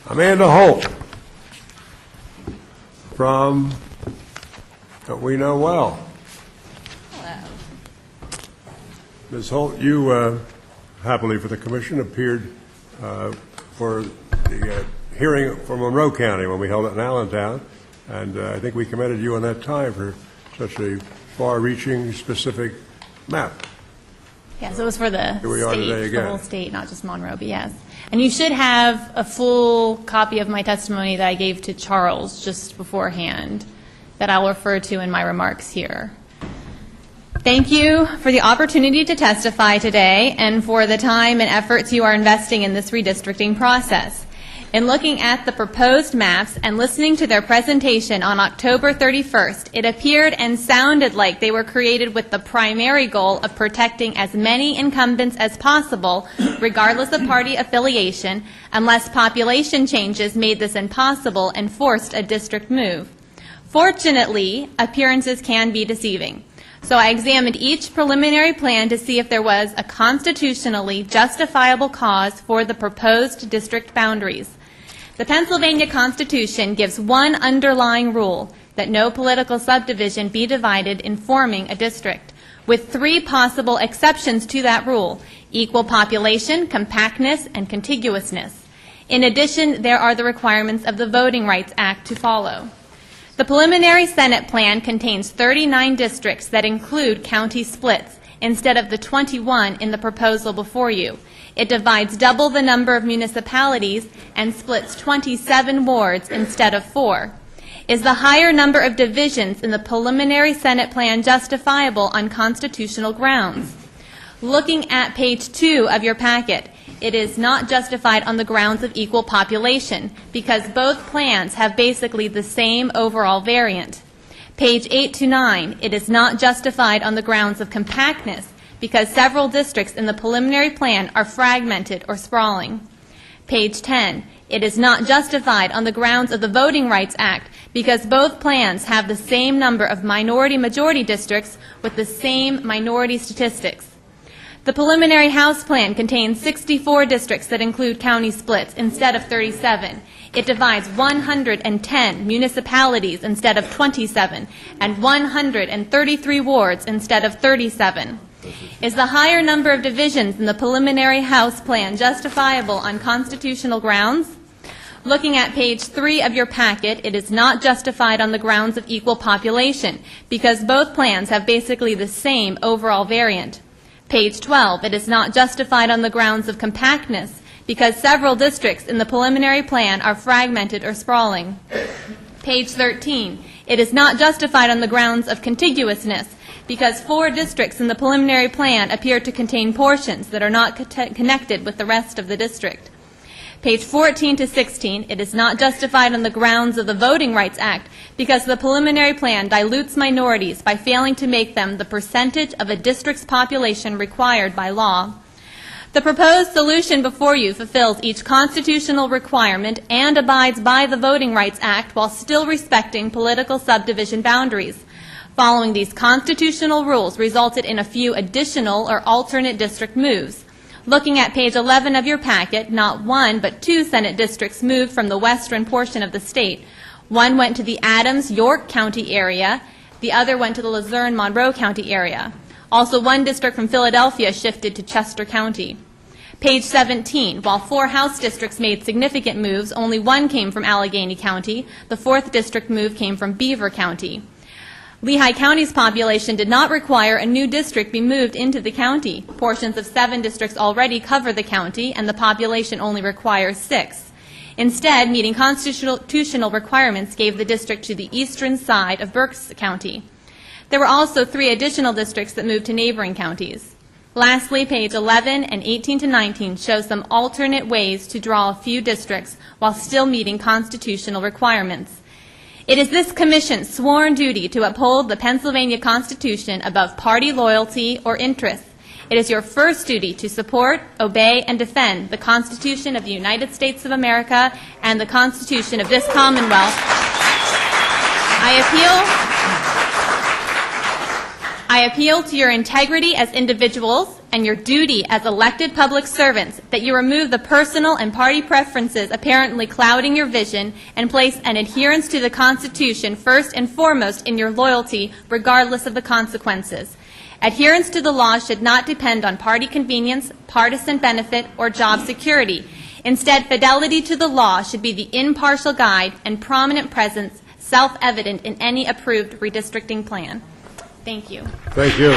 Amanda Holt from What We Know Well. Hello. Ms. Holt, you happily for the commission appeared for the hearing for Monroe County when we held it in Allentown, and I think we commended you on that time for such a far-reaching, specific map. Yes, it was for the state, the whole state, not just Monroe, but yes. And you should have a full copy of my testimony that I gave to Charles just beforehand that I'll refer to in my remarks here. Thank you for the opportunity to testify today and for the time and efforts you are investing in this redistricting process. In looking at the proposed maps and listening to their presentation on October 31st, it appeared and sounded like they were created with the primary goal of protecting as many incumbents as possible, regardless of party affiliation, unless population changes made this impossible and forced a district move. Fortunately, appearances can be deceiving. So I examined each preliminary plan to see if there was a constitutionally justifiable cause for the proposed district boundaries. The Pennsylvania Constitution gives one underlying rule, that no political subdivision be divided in forming a district, with three possible exceptions to that rule: equal population, compactness, and contiguousness. In addition, there are the requirements of the Voting Rights Act to follow. The preliminary Senate plan contains 39 districts that include county splits instead of the 21 in the proposal before you. It divides double the number of municipalities and splits 27 wards instead of 4. Is the higher number of divisions in the preliminary Senate plan justifiable on constitutional grounds? Looking at page 2 of your packet, it is not justified on the grounds of equal population because both plans have basically the same overall variant. Page 8 to 9, it is not justified on the grounds of compactness because several districts in the preliminary plan are fragmented or sprawling. Page 10, it is not justified on the grounds of the Voting Rights Act because both plans have the same number of minority-majority districts with the same minority statistics. The preliminary House plan contains 64 districts that include county splits instead of 37. It divides 110 municipalities instead of 27 and 133 wards instead of 37. Is the higher number of divisions in the preliminary House plan justifiable on constitutional grounds? Looking at page 3 of your packet, it is not justified on the grounds of equal population because both plans have basically the same overall variant. Page 12, it is not justified on the grounds of compactness because several districts in the preliminary plan are fragmented or sprawling. Page 13, it is not justified on the grounds of contiguousness because 4 districts in the preliminary plan appear to contain portions that are not connected with the rest of the district. Page 14 to 16, it is not justified on the grounds of the Voting Rights Act because the preliminary plan dilutes minorities by failing to make them the percentage of a district's population required by law. The proposed solution before you fulfills each constitutional requirement and abides by the Voting Rights Act while still respecting political subdivision boundaries. Following these constitutional rules resulted in a few additional or alternate district moves. Looking at page 11 of your packet, not 1 but 2 Senate districts moved from the western portion of the state. One went to the Adams-York County area, the other went to the Luzerne-Monroe County area. Also, 1 district from Philadelphia shifted to Chester County. Page 17, while 4 House districts made significant moves, only 1 came from Allegheny County. The 4th district move came from Beaver County. Lehigh County's population did not require a new district be moved into the county. Portions of 7 districts already cover the county, and the population only requires 6. Instead, meeting constitutional requirements gave the district to the eastern side of Berks County. There were also 3 additional districts that moved to neighboring counties. Lastly, page 11 and 18 to 19 show some alternate ways to draw a few districts while still meeting constitutional requirements. It is this Commission's sworn duty to uphold the Pennsylvania Constitution above party loyalty or interests. It is your first duty to support, obey, and defend the Constitution of the United States of America and the Constitution of this Commonwealth. I appeal to your integrity as individuals and your duty as elected public servants that you remove the personal and party preferences apparently clouding your vision and place an adherence to the Constitution first and foremost in your loyalty, regardless of the consequences. Adherence to the law should not depend on party convenience, partisan benefit, or job security. Instead, fidelity to the law should be the impartial guide and prominent presence self-evident in any approved redistricting plan. Thank you. Thank you.